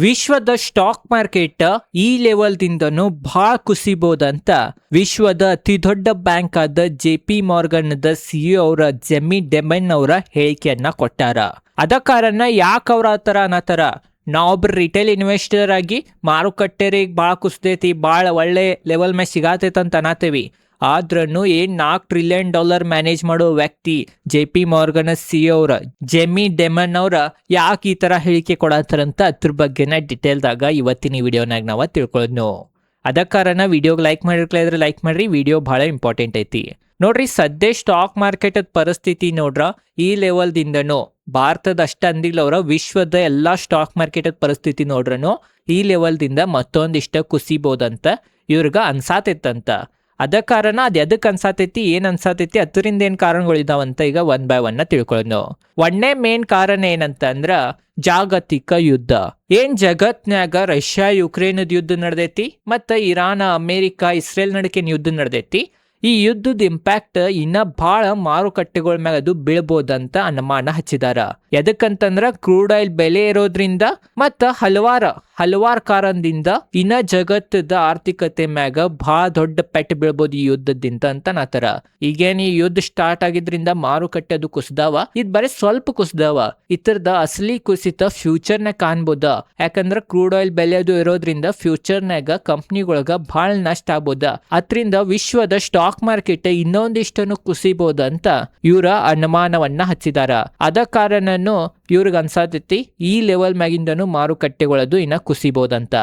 ವಿಶ್ವದ stock market ಈ ಲೆವೆಲ್ದಿಂದನೂ ಬಹಳ ಕುಸಿಬೋದಂತ ವಿಶ್ವದ ಅತಿ ದೊಡ್ಡ ಬ್ಯಾಂಕ್ ಆದ JP Morgan CEO ಅವರ ಜೆಮಿ ಡೆಮನ್ ಅವರ ಹೇಳಿಕೆಯನ್ನ ಕೊಟ್ಟಾರ. ಅದ ಕಾರಣ ಯಾಕೆ ಅವ್ರ ಆ ಥರ ಅನ್ನತಾರ, ನಾವೊಬ್ರು ರಿಟೇಲ್ ಇನ್ವೆಸ್ಟರ್ ಆಗಿ ಮಾರುಕಟ್ಟೆರಿಗೆ ಭಾಳ ಕುಸ್ದೈತಿ, ಭಾಳ ಒಳ್ಳೆ ಲೆವೆಲ್ ಮೇಲೆ ಸಿಗಾತೈತೆ ಅಂತ ಅನ್ನತೇವಿ. ಆದ್ರೂ ಏನ್ $4 ಟ್ರಿಲಿಯನ್ ಮ್ಯಾನೇಜ್ ಮಾಡೋ ವ್ಯಕ್ತಿ JP Morgan CEO ಅವರ ಜೆಮಿ ಡೆಮನ್ ಅವರ ಯಾಕೆ ಈ ತರ ಹೇಳಿಕೆ ಕೊಡತ್ತಾರಂತ ಅದ್ರ ಬಗ್ಗೆನ ಡಿಟೇಲ್ದಾಗ ಇವತ್ತಿನ ವಿಡಿಯೋನಾಗ ನಾವು ತಿಳ್ಕೊಳ್ಳೋದು. ಅದ ಕಾರಣ ವಿಡಿಯೋಗೆ ಲೈಕ್ ಮಾಡಿರ್ಲಿದ್ರೆ ಲೈಕ್ ಮಾಡ್ರಿ, ವಿಡಿಯೋ ಬಹಳ ಇಂಪಾರ್ಟೆಂಟ್ ಐತಿ. ನೋಡ್ರಿ, ಸದ್ಯ ಸ್ಟಾಕ್ ಮಾರ್ಕೆಟ್ ಪರಿಸ್ಥಿತಿ ನೋಡ್ರ ಈ ಲೆವೆಲ್ದಿಂದನೂ ಭಾರತದ ಅಷ್ಟ ಅಂದಿಲ್ಲ ಅವರ ವಿಶ್ವದ ಎಲ್ಲಾ ಸ್ಟಾಕ್ ಮಾರ್ಕೆಟ್ ಪರಿಸ್ಥಿತಿ ನೋಡ್ರನು ಈ ಲೆವೆಲ್ದಿಂದ ಮತ್ತೊಂದಿಷ್ಟ ಕುಸಿಬೋದಂತ ಇವ್ರಿಗ ಅನ್ಸಾತೈತಂತ. ಅದ ಕಾರಣ ಅದ್ ಎದಕ್ ಅನ್ಸಾತೈತಿ, ಏನ್ ಅನ್ಸಾತೈತಿ, ಅದರಿಂದ ಏನ್ ಕಾರಣಗಳಿದಾವಂತ ಈಗ ಒನ್ ಬೈ ಒನ್ ತಿಳ್ಕೊಳ್ಳೋಣ. ಒಂದೇ ಮೇನ್ ಕಾರಣ ಏನಂತ ಅಂದ್ರ ಜಾಗತಿಕ ಯುದ್ಧ. ಏನ್ ಜಗತ್ನ್ಯಾಗ ರಷ್ಯಾ ಯುಕ್ರೇನ್ ಯುದ್ಧ ನಡೆದೈತಿ, ಮತ್ತ ಇರಾನ್ ಅಮೇರಿಕಾ ಇಸ್ರೇಲ್ ನಡಕಿನ ಯುದ್ಧ ನಡೆದೈತಿ. ಈ ಯುದ್ಧದ ಇಂಪ್ಯಾಕ್ಟ್ ಇನ್ನ ಬಹಳ ಮಾರುಕಟ್ಟೆಗಳ ಮ್ಯಾಗ ಅದು ಬೀಳ್ಬೋದಂತ ಅನುಮಾನ ಹಚ್ಚಿದಾರ. ಎದಕ್ಕಂತಂದ್ರ ಕ್ರೂಡ್ ಆಯಿಲ್ ಬೆಲೆ ಇರೋದ್ರಿಂದ ಮತ್ತ ಹಲವಾರು ಕಾರಣದಿಂದ ಇನ್ನ ಜಗತ್ತದ ಆರ್ಥಿಕತೆ ಮ್ಯಾಗ ಬಹಳ ದೊಡ್ಡ ಪೆಟ್ಟು ಬೀಳ್ಬೋದು ಈ ಯುದ್ಧದಿಂದ ಅಂತ ನಾತರ. ಈಗೇನ್ ಈ ಯುದ್ಧ ಸ್ಟಾರ್ಟ್ ಆಗಿದ್ರಿಂದ ಮಾರುಕಟ್ಟೆ ಅದು ಕುಸ್ದಾವ, ಇದ್ ಬರೀ ಸ್ವಲ್ಪ ಕುಸ್ದಾವ. ಇತರದ ಅಸಲಿ ಕುಸಿತ ಫ್ಯೂಚರ್ ನಾಗ ಕಾಣ್ಬೋದ. ಯಾಕಂದ್ರ ಕ್ರೂಡ್ ಆಯಿಲ್ ಬೆಲೆ ಅದು ಇರೋದ್ರಿಂದ ಫ್ಯೂಚರ್ ನಾಗ ಕಂಪ್ನಿಗೊಳಗ ಬಹಳ ನಷ್ಟ ಆಗ್ಬೋದ. ಅದ್ರಿಂದ ವಿಶ್ವದ ಸ್ಟಾಕ್ ಮಾರ್ಕೆಟ್ ಇನ್ನೊಂದಿಷ್ಟನ್ನು ಕುಸಿಬೋದಂತ ಇವರ ಅನುಮಾನವನ್ನ ಹಚ್ಚಿದಾರ. ಅದ ಕಾರಣನು ಇವ್ರಿಗೆ ಅನ್ಸಾತೈತಿ ಈ ಲೆವೆಲ್ ಮ್ಯಾಗಿಂದನು ಮಾರುಕಟ್ಟೆಗಳದು ಇನ್ನ ಕುಸಿಬೋದಂತ.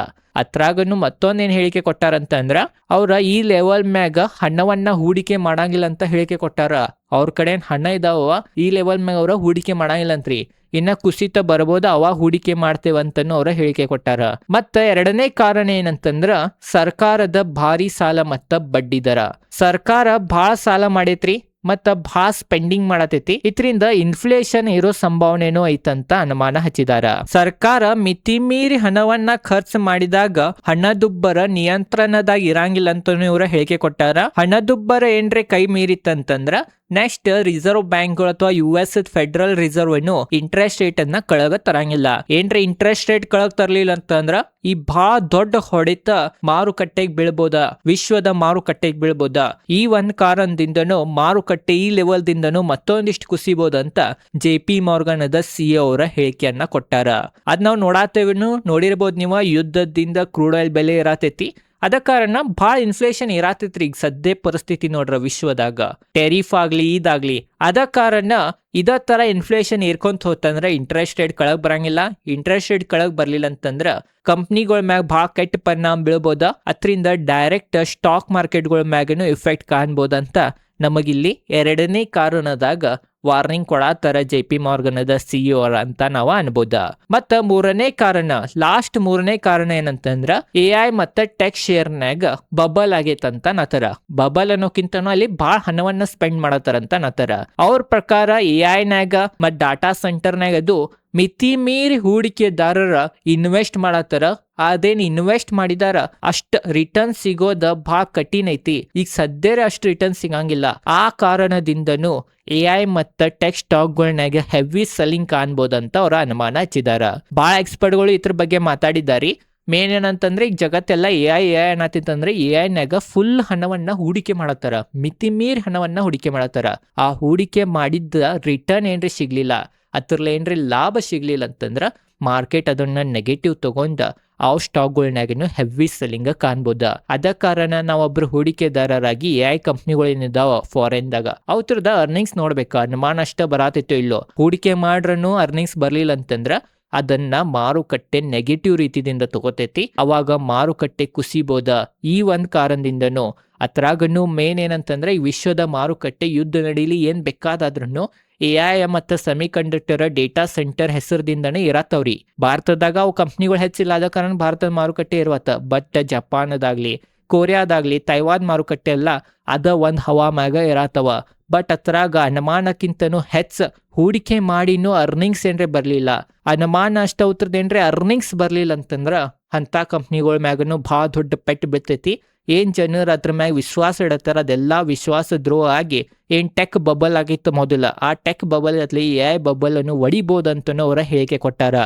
ಅತ್ರಾಗನು ಮತ್ತೊಂದೇನ್ ಹೇಳಿಕೆ ಕೊಟ್ಟಾರಂತ ಅಂದ್ರ ಅವ್ರ ಈ ಲೆವೆಲ್ ಮ್ಯಾಗ ಹಣವನ್ನ ಹೂಡಿಕೆ ಮಾಡಂಗಿಲ್ಲ ಅಂತ ಹೇಳಿಕೆ ಕೊಟ್ಟಾರ. ಅವ್ರ ಕಡೆ ಹಣ ಇದಾವ, ಈ ಲೆವೆಲ್ ಮ್ಯಾಗ ಅವ್ರ ಹೂಡಿಕೆ ಮಾಡಂಗಿಲ್ಲ ಅಂತ್ರಿ. ಇನ್ನ ಕುಸಿತ ಬರ್ಬೋದ, ಅವ ಹೂಡಿಕೆ ಮಾಡ್ತೇವಂತನು ಅವ್ರ ಹೇಳಿಕೆ ಕೊಟ್ಟಾರ. ಮತ್ತ ಎರಡನೇ ಕಾರಣ ಏನಂತಂದ್ರ ಸರ್ಕಾರದ ಭಾರಿ ಸಾಲ ಮತ್ತ ಬಡ್ಡಿ ದರ. ಸರ್ಕಾರ ಬಹಳ ಸಾಲ ಮಾಡೈತ್ರಿ ಮತ್ತ ಭಾಳ ಸ್ಪೆಂಡಿಂಗ್ ಮಾಡತೈತಿ. ಇದರಿಂದ ಇನ್ಫ್ಲೇಷನ್ ಇರೋ ಸಂಭಾವನೆನೂ ಐತಂತ ಅನುಮಾನ ಹಚ್ಚಿದಾರ. ಸರ್ಕಾರ ಮಿತಿ ಮೀರಿ ಹಣವನ್ನ ಖರ್ಚು ಮಾಡಿದಾಗ ಹಣದುಬ್ಬರ ನಿಯಂತ್ರಣದಾಗ ಇರಂಗಿಲ್ಲ ಅಂತ ಇವ್ರ ಹೇಳಿಕೆ ಕೊಟ್ಟಾರ. ಹಣದುಬ್ಬರ ಏನ್ರೆ ಕೈ ಮೀರಿತ್ತಂತಂದ್ರ ನೆಕ್ಸ್ಟ್ ರಿಸರ್ವ್ ಬ್ಯಾಂಕ್ಗಳು ಅಥವಾ US federal reserve interest rate ಅನ್ನ ಕೆಳಗ ತರಂಗಿಲ್ಲ. ಏನ್ರೆ ಇಂಟ್ರೆಸ್ಟ್ ರೇಟ್ ಕೆಳಗ್ ತರ್ಲಿಲ್ಲ ಅಂತಂದ್ರ ಈ ಬಹಳ ದೊಡ್ಡ ಹೊಡೆತ ಮಾರುಕಟ್ಟೆಗೆ ಬೀಳ್ಬೋದ, ವಿಶ್ವದ ಮಾರುಕಟ್ಟೆಗೆ ಬೀಳ್ಬೋದ. ಈ ಒಂದ್ ಕಾರಣದಿಂದನೂ ಮಾರುಕಟ್ಟೆ ಈ ಲೆವೆಲ್ ದಿಂದನೂ ಮತ್ತೊಂದಿಷ್ಟು ಕುಸಿಬೋದಂತ JP Morgan CEO ಅವರ ಹೇಳಿಕೆಯನ್ನ ಕೊಟ್ಟಾರ. ಅದ್ ನಾವು ನೋಡಿರ್ಬೋದು ನೀವು, ಯುದ್ಧದಿಂದ ಕ್ರೂಡ್ ಆಯಿಲ್ ಬೆಲೆ ಇರತೈತಿ. ಅದ ಕಾರಣ ಬಹಳ ಇನ್ಫ್ಲೇಷನ್ ಇರತೈತ್ರಿ ಈಗ ಸದ್ಯ ಪರಿಸ್ಥಿತಿ ನೋಡ್ರ ವಿಶ್ವದಾಗ. ಟೆರಿಫ್ ಆಗ್ಲಿ ಇದಾಗ್ಲಿ, ಅದ ಕಾರಣ ಇದ ತರ ಇನ್ಫ್ಲೇಷನ್ ಏರ್ಕೊಂತ ಹೋತಂದ್ರ ಇಂಟ್ರೆಸ್ಟ್ ರೇಟ್ ಕೆಳಗ್ ಬರಂಗಿಲ್ಲ. ಇಂಟ್ರೆಸ್ಟ್ ರೇಟ್ ಕೆಳಗ್ ಬರ್ಲಿಲ್ಲ ಅಂತಂದ್ರ ಕಂಪ್ನಿಗಳ ಮ್ಯಾಗ ಬಹಳ ಕೆಟ್ಟ ಪರಿಣಾಮ ಬೀಳ್ಬೋದ. ಅದ್ರಿಂದ ಡೈರೆಕ್ಟ್ ಸ್ಟಾಕ್ ಮಾರ್ಕೆಟ್ಗಳ ಮ್ಯಾಗನು ಇಫೆಕ್ಟ್ ಕಾಣ್ಬೋದಂತ ನಮಗಿಲ್ಲಿ ಎರಡನೇ ಕಾರಣದಾಗ ವಾರ್ನಿಂಗ್ ಕೊಡಾತರ JP Morgan CEO ಅಂತ ನಾವ ಅನ್ಬೋದ. ಮತ್ತ ಮೂರನೇ ಕಾರಣ ಏನಂತಂದ್ರ AI ಮತ್ತ ಟೆಕ್ ಶೇರ್ನಾಗ ಬಬಲ್ ಆಗೈತಂತ ನತರ. ಬಬಲ್ ಅನ್ನೋಕ್ಕಿಂತನೂ ಅಲ್ಲಿ ಬಹಳ ಹಣವನ್ನ ಸ್ಪೆಂಡ್ ಮಾಡತಾರಂತ ನತರ. ಅವ್ರ ಪ್ರಕಾರ AI ನಾಗ ಮತ್ ಡಾಟಾ ಸೆಂಟರ್ ನಾಗ ಅದು ಮಿತಿ ಮೀರಿ ಹೂಡಿಕೆದಾರರ ಇನ್ವೆಸ್ಟ್ ಮಾಡತ್ತಾರ. ಅದೇನ್ ಇನ್ವೆಸ್ಟ್ ಮಾಡಿದಾರ ಅಷ್ಟ ರಿಟರ್ನ್ ಸಿಗೋದ ಬಹಳ ಕಠಿಣ ಐತಿ. ಈಗ ಸದ್ಯ ಅಷ್ಟು ರಿಟರ್ನ್ ಸಿಗಂಗಿಲ್ಲ. ಆ ಕಾರಣದಿಂದನೂ AI ಮತ್ತ ಟೆಕ್ ಸ್ಟಾಕ್ಗಳನ್ನಾಗ ಹೆವಿ ಸೆಲ್ಲಿಂಗ್ ಕಾಣ್ಬೋದಂತ ಅವ್ರ ಅನುಮಾನ ಹಚ್ಚಿದಾರ. ಬಹಳ ಎಕ್ಸ್ಪರ್ಟ್ಗಳು ಇದ್ರ ಬಗ್ಗೆ ಮಾತಾಡಿದಾರಿ. ಮೇನ್ ಏನಂತಂದ್ರೆ ಈಗ ಜಗತ್ತೆಲ್ಲ AI ಅನ್ನತಿತ್ತಂದ್ರೆ AI ನಾಗ ಫುಲ್ ಹಣವನ್ನ ಹೂಡಿಕೆ ಮಾಡತ್ತಾರ, ಮಿತಿ ಮೀರಿ ಹಣವನ್ನ ಹೂಡಿಕೆ ಮಾಡತ್ತಾರ. ಆ ಹೂಡಿಕೆ ಮಾಡಿದ್ದ ರಿಟರ್ನ್ ಏನ್ರಿ ಸಿಗ್ಲಿಲ್ಲ, ಅದ್ರಲ್ಲಿ ಏನ್ರಿ ಲಾಭ ಸಿಗ್ಲಿಲ್ಲ ಅಂತಂದ್ರ ಮಾರ್ಕೆಟ್ ಅದನ್ನ ನೆಗೆಟಿವ್ ತಗೊಂಡ ಆ ಸ್ಟಾಕ್ಗಳನ್ನಾಗನು ಹೆವಿ ಸೆಲ್ಲಿಂಗ್ ಕಾಣ್ಬೋದ. ಅದ ಕಾರಣ ನಾವೊಬ್ರು ಹೂಡಿಕೆದಾರರಾಗಿ AI ಕಂಪ್ನಿಗಳು ಏನಿದಾವ ಫಾರಿನ್ದಾಗ ಅವ್ರದ ಅರ್ನಿಂಗ್ಸ್ ನೋಡ್ಬೇಕು. ಅನುಮಾನ ಅಷ್ಟ ಬರಾತಿತ್ತು ಇಲ್ಲೋ, ಹೂಡಿಕೆ ಮಾಡ್ರನು ಅರ್ನಿಂಗ್ಸ್ ಬರ್ಲಿಲ್ಲ ಅಂತಂದ್ರ ಅದನ್ನ ಮಾರುಕಟ್ಟೆ ನೆಗೆಟಿವ್ ರೀತಿಯಿಂದ ತಗೋತೈತಿ. ಅವಾಗ ಮಾರುಕಟ್ಟೆ ಕುಸಿಬೋದ. ಈ ಒಂದ್ ಕಾರಣದಿಂದನೂ ಅತ್ರಾಗನು ಮೇನ್ ಏನಂತಂದ್ರೆ ಈ ವಿಶ್ವದ ಮಾರುಕಟ್ಟೆ ಯುದ್ಧ ನಡೀಲಿ ಏನ್ ಬೇಕಾದ್ರೂ AI ಮತ್ತ ಸೆಮಿ ಕಂಡಕ್ಟರ್ ಡೇಟಾ ಸೆಂಟರ್ ಹೆಸರದಿಂದನೇ ಇರತ್ತವ್ರಿ. ಭಾರತದಾಗ ಅವು ಕಂಪ್ನಿಗಳು ಹೆಚ್ಚಿಲ್ಲ, ಆದ ಕಾರಣ ಭಾರತದ ಮಾರುಕಟ್ಟೆ ಇರುವತ್ತ. ಬಟ್ ಜಪಾನದಾಗ್ಲಿ, ಕೊರಿಯಾದಾಗ್ಲಿ, ತೈವಾನ್ ಮಾರುಕಟ್ಟೆ ಎಲ್ಲ ಅದ ಒಂದ್ ಹವಾ ಮ್ಯಾಗ ಇರತ್ತವ. ಬಟ್ ಅತ್ರಾಗ ಅನುಮಾನಕ್ಕಿಂತನೂ ಹೆಚ್ಚ ಹೂಡಿಕೆ ಮಾಡಿನೂ ಅರ್ನಿಂಗ್ಸ್ ಏನ್ರೆ ಬರ್ಲಿಲ್ಲ. ಅನುಮಾನ ಅಷ್ಟ ಉತ್ತರದೇನ್ರೆ ಅರ್ನಿಂಗ್ಸ್ ಬರ್ಲಿಲ್ಲ ಅಂತಂದ್ರ ಅಂತ ಕಂಪ್ನಿಗಳ ಮ್ಯಾಗನು ಬಹಳ ದೊಡ್ಡ ಪೆಟ್ಟು ಬೀಳ್ತೈತಿ. ಏನ್ ಜನರು ಅದ್ರ ಮ್ಯಾಗ ವಿಶ್ವಾಸ ಇಡತ್ತಾರ ಅದೆಲ್ಲ ವಿಶ್ವಾಸ ದ್ರೋಹ ಆಗಿ ಏನ್ ಟೆಕ್ ಬಬಲ್ ಆಗಿತ್ತು ಮೊದಲ ಆ ಟೆಕ್ ಬಬಲ್ ಅತ್ಲಿ ಎ ಬಬಲ್ ಅನ್ನು ಒಡಿಬಹುದಂತನೂ ಅವರ ಹೇಳಿಕೆ ಕೊಟ್ಟಾರ.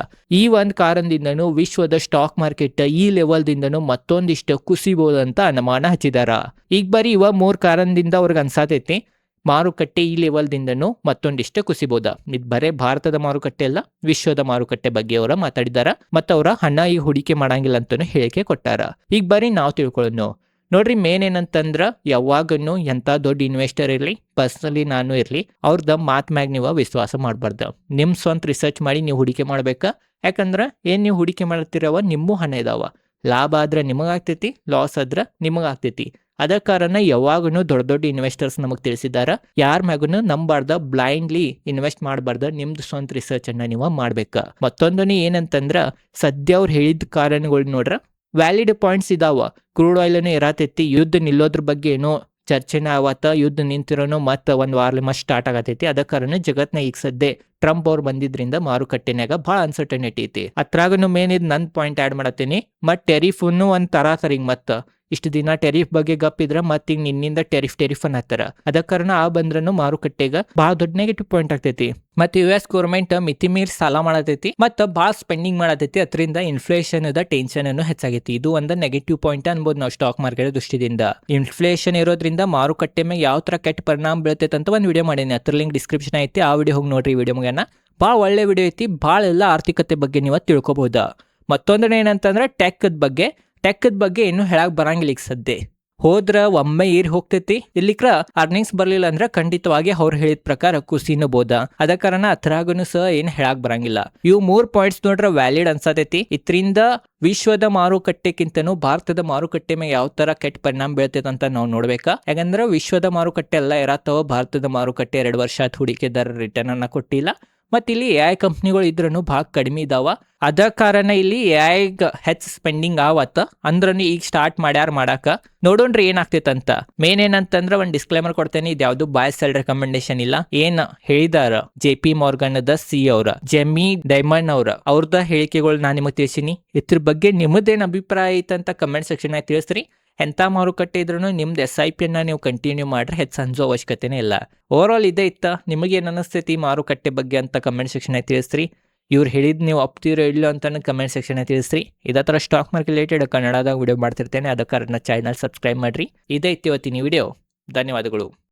ಈ ಒಂದ್ ಕಾರಣದಿಂದನೂ ವಿಶ್ವದ ಸ್ಟಾಕ್ ಮಾರ್ಕೆಟ್ ಈ ಲೆವೆಲ್ ದಿಂದನೂ ಮತ್ತೊಂದಿಷ್ಟು ಕುಸಿಬಹುದಂತ ಅನುಮಾನ ಹಚ್ಚಿದಾರ. ಈಗ ಬರೀ ಇವ 3 ಕಾರಣದಿಂದ ಅವ್ರಿಗೆ ಅನ್ಸಾತೈತಿ ಮಾರುಕಟ್ಟೆ ಈ ಲೆವೆಲ್ ದಿಂದನೂ ಮತ್ತೊಂದಿಷ್ಟು ಕುಸಿಬೋದ. ಇದು ಬರೇ ಭಾರತದ ಮಾರುಕಟ್ಟೆ ಅಲ್ಲ, ವಿಶ್ವದ ಮಾರುಕಟ್ಟೆ ಬಗ್ಗೆ ಅವರ ಮಾತಾಡಿದಾರ ಮತ್ತು ಅವರ ಹಣ ಈ ಹೂಡಿಕೆ ಮಾಡಂಗಿಲ್ಲ ಅಂತಾನು ಹೇಳಿಕೆ ಕೊಟ್ಟಾರ. ಈಗ ಬರೀ ನಾವು ತಿಳ್ಕೊಳ್ಳೋಣ ನೋಡ್ರಿ, ಮೇನ್ ಏನಂತಂದ್ರ ಯಾವಾಗನು ಎಂತ ದೊಡ್ಡ ಇನ್ವೆಸ್ಟರ್ ಇರ್ಲಿ, ಪರ್ಸನಲಿ ನಾನು ಇರ್ಲಿ, ಅವ್ರದ ಮಾತ್ ಮ್ಯಾಗ ನೀವು ವಿಶ್ವಾಸ ಮಾಡಬಾರ್ದು. ನಿಮ್ ಸ್ವಂತ ರಿಸರ್ಚ್ ಮಾಡಿ ನೀವು ಹೂಡಿಕೆ ಮಾಡ್ಬೇಕಾ. ಯಾಕಂದ್ರ ಏನ್ ನೀವು ಹೂಡಿಕೆ ಮಾಡ್ತಿರವ ನಿಮ್ಮೂ ಹಣ ಇದಾವ. ಲಾಭ ಆದ್ರೆ ನಿಮಗಾಗ್ತೈತಿ, ಲಾಸ್ ಆದ್ರ ನಿಮಗಾಗ್ತೈತಿ. ಅದ ಕಾರಣ ಯಾವಾಗನು ದೊಡ್ಡ ದೊಡ್ಡ ಇನ್ವೆಸ್ಟರ್ಸ್ ನಮಗ್ ತಿಳಿಸಿದಾರ, ಯಾರ ಮ್ಯಾಗನು ನಂಬಾರ್ದ, ಬ್ಲೈಂಡ್ಲಿ ಇನ್ವೆಸ್ಟ್ ಮಾಡಬಾರ್ದ, ನಿಮ್ದು ಸ್ವಂತ ರಿಸರ್ಚ್ ಅನ್ನ ನೀವು ಮಾಡ್ಬೇಕ. ಮತ್ತೊಂದನೇ ಏನಂತಂದ್ರ ಸದ್ಯ ಅವ್ರು ಹೇಳಿದ ಕಾರಣಗಳು ನೋಡ್ರ ವ್ಯಾಲಿಡ್ ಪಾಯಿಂಟ್ಸ್ ಇದಾವ. ಕ್ರೂಡ್ ಆಯಿಲ್ ಇರತೈತಿ, ಯುದ್ಧ ನಿಲ್ಲೋದ್ರ ಬಗ್ಗೆ ಏನೋ ಚರ್ಚೆನ ಆವತ್ತ, ಯುದ್ಧ ನಿಂತಿರೋನು ಮತ್ತ ಒಂದ್ ವಾರ ಮಸ್ಟ್ ಸ್ಟಾರ್ಟ್ ಆಗತೈತಿ. ಅದ ಕಾರಣ ಜಗತ್ನ ಈಗ ಸದ್ಯ ಟ್ರಂಪ್ ಅವ್ರು ಬಂದಿದ್ರಿಂದ ಮಾರುಕಟ್ಟೆನಾಗ ಬಹಳ ಅನ್ಸರ್ಟನಿಟಿ ಐತಿ. ಅತ್ರಾಗನು ಮೇನ್ ಇದು ನನ್ ಪಾಯಿಂಟ್ ಆಡ್ ಮಾಡತ್ತೀನಿ. ಮತ್ ಟೆರಿಫ್ ಒಂದ್ ತರಾತರಿಂಗ್ ಮತ್ತ ಇಷ್ಟು ದಿನ ಟೆರಿಫ್ ಬಗ್ಗೆ ಗಪ್ಪಿದ್ರ ಮತ್ ಈಗ ನಿನ್ನಿಂದ ಟೆರಿಫ್ ಅನ್ನತ್ತಾರ. ಅದ ಕಾರಣ ಆ ಬಂದ್ರನು ಮಾರುಕಟ್ಟೆಗ ಬಹಳ ದೊಡ್ಡ ನೆಗೆಟಿವ್ ಪಾಯಿಂಟ್ ಆಗ್ತೈತಿ. ಮತ್ತೆ US ಗೌರ್ಮೆಂಟ್ ಮಿತಿ ಮೀರಿ ಸಾಲ ಮಾಡತೈತಿ ಮತ್ತ ಬಹಳ ಸ್ಪೆಂಡಿಂಗ್ ಮಾಡತೈತಿ. ಅದರಿಂದ ಇನ್ಫ್ಲೇಷನ್ ಟೆನ್ಷನ್ ಅನ್ನು ಹೆಚ್ಚಾಗೈತಿ. ಇದು ಒಂದು ನೆಗೆಟಿವ್ ಪಾಯಿಂಟ್ ಅನ್ಬೋದು ನಾವು ಸ್ಟಾಕ್ ಮಾರ್ಕೆಟ್ ದೃಷ್ಟಿಯಿಂದ. ಇನ್ಫ್ಲೇಷನ್ ಇರೋದ್ರಿಂದ ಮಾರುಕಟ್ಟೆ ಮೇಲೆ ಯಾವ ತರ ಕೆಟ್ಟ ಪರಿಣಾಮ ಬೀಳ್ತೈತೆ ಅಂತ ಒಂದು ವಿಡಿಯೋ ಮಾಡೀನಿ, ಅದ್ರ ಲಿಂಕ್ ಡಿಸ್ಕ್ರಿಪ್ಷನ್ ಐತಿ, ಆ ವಿಡಿಯೋ ಹೋಗಿ ನೋಡ್ರಿ. ವಿಡಿಯೋ ಮುಗಿನ ಭಾಳ ಒಳ್ಳೆ ವಿಡಿಯೋ ಐತಿ, ಭಾಳ ಎಲ್ಲ ಆರ್ಥಿಕತೆ ಬಗ್ಗೆ ನೀವು ತಿಳ್ಕೊಬಹುದಾ. ಮತ್ತೊಂದನೇ ಏನಂತಂದ್ರೆ ಟೆಕ್ ಬಗ್ಗೆ ಏನು ಹೇಳಕ್ ಬರಂಗಿಲ್ಲ. ಈಗ ಸದ್ಯ ಹೋದ್ರ ಒಮ್ಮೆ ಏರಿ ಹೋಗ್ತೈತಿ, ಇಲ್ಲಿಕ್ರ ಅರ್ನಿಂಗ್ಸ್ ಬರ್ಲಿಲ್ಲ ಅಂದ್ರೆ ಖಂಡಿತವಾಗಿ ಅವ್ರು ಹೇಳಿದ ಪ್ರಕಾರ ಕುಸಿನೂ ಬೋದ. ಅದ ಕಾರಣ ಅತ್ರಾಗನು ಸಹ ಏನ್ ಹೇಳಕ್ ಬರಂಗಿಲ್ಲ. ಇವು 3 ಪಾಯಿಂಟ್ಸ್ ನೋಡ್ರ ವ್ಯಾಲಿಡ್ ಅನ್ಸತೈತಿ. ಇದರಿಂದ ವಿಶ್ವದ ಮಾರುಕಟ್ಟೆಗಿಂತನೂ ಭಾರತದ ಮಾರುಕಟ್ಟೆ ಮೇಲೆ ಯಾವ ತರ ಕೆಟ್ಟ ಪರಿಣಾಮ ಬೀಳ್ತೈತೆ ಅಂತ ನಾವು ನೋಡ್ಬೇಕಾ. ಯಾಕಂದ್ರೆ ವಿಶ್ವದ ಮಾರುಕಟ್ಟೆ ಎಲ್ಲ ಇರತ್ತವ, ಭಾರತದ ಮಾರುಕಟ್ಟೆ 2 ವರ್ಷ ಆತ್ ಹೂಡಿಕೆದಾರ ರಿಟರ್ನ್ ಅನ್ನ ಕೊಟ್ಟಿಲ್ಲ. ಮತ್ ಇಲ್ಲಿ AI ಕಂಪ್ನಿಗಳು ಇದ್ರೂ ಬಹಳ ಕಡಿಮೆ ಇದಾವ. ಅದ ಕಾರಣ ಇಲ್ಲಿ AI ಹೆಚ್ಚು ಸ್ಪೆಂಡಿಂಗ್ ಆವತ್ತ ಅಂದ್ರನು ಈಗ ಸ್ಟಾರ್ಟ್ ಮಾಡ್ಯಾರ ಮಾಡಾಕ. ನೋಡೋಣ್ರಿ ಏನಾಗ್ತೈತಂತ. ಮೇನ್ ಏನಂತಂದ್ರ ಒಂದ್ ಡಿಸ್ಕ್ಲೇಮರ್ ಕೊಡ್ತೇನೆ, ಇದು ಯಾವ್ದು ಬಾಯ್ ಸೆಲ್ ರೆಕಮೆಂಡೇಶನ್ ಇಲ್ಲ. ಏನ್ ಹೇಳಿದಾರ JP Morgan CEO ಅವ್ರ ಜೆಮಿ ಡೈಮಂಡ್ ಅವ್ರದ ಹೇಳಿಕೆಗಳು ನಾನ್ ನಿಮಗ್ ತಿಳಿಸಿನಿ. ಇದ್ರ ಬಗ್ಗೆ ನಿಮ್ಮದೇನ್ ಅಭಿಪ್ರಾಯ ಐತಂತ ಕಮೆಂಟ್ ಸೆಕ್ಷನ್ ಆಗಿ ತಿಳಿಸ್ರಿ. ಎಂಥ ಮಾರುಕಟ್ಟೆ ಇದ್ರೂ ನಿಮ್ದು SIP ಅನ್ನ ನೀವು ಕಂಟಿನ್ಯೂ ಮಾಡ್ರೆ ಹೆಚ್ಚು ಸಂಜೋ ಅವಶ್ಯಕತೆನೇ ಇಲ್ಲ. ಓವರ್ ಆಲ್ ಇದೇ ಇತ್ತ. ನಿಮಗೇನು ಅನಿಸ್ತೈತಿ ಮಾರುಕಟ್ಟೆ ಬಗ್ಗೆ ಅಂತ ಕಮೆಂಟ್ ಸೆಕ್ಷನ್ ಆಗಿ ತಿಳಿಸ್ರಿ. ಇವ್ರು ಹೇಳಿದ್ ನೀವು ಒಪ್ತೀರೋ ಇಲ್ಲೋ ಅಂತ ಕಮೆಂಟ್ ಸೆಕ್ಷನ್ ಆಗಿ ತಿಳಿಸ್ರಿ. ಇದೇ ಥರ ಸ್ಟಾಕ್ ಮಾರ್ಕೆಟ್ ರಿಲೇಟೆಡ್ ಕನ್ನಡದಾಗ ವಿಡಿಯೋ ಮಾಡ್ತಿರ್ತೇನೆ, ಅದಕ್ಕೆ ಚಾನಲ್ ಸಬ್ಸ್ಕ್ರೈಬ್ ಮಾಡ್ರಿ. ಇದೇ ಇತ್ತು ಇವತ್ತಿನ ವಿಡಿಯೋ. ಧನ್ಯವಾದಗಳು.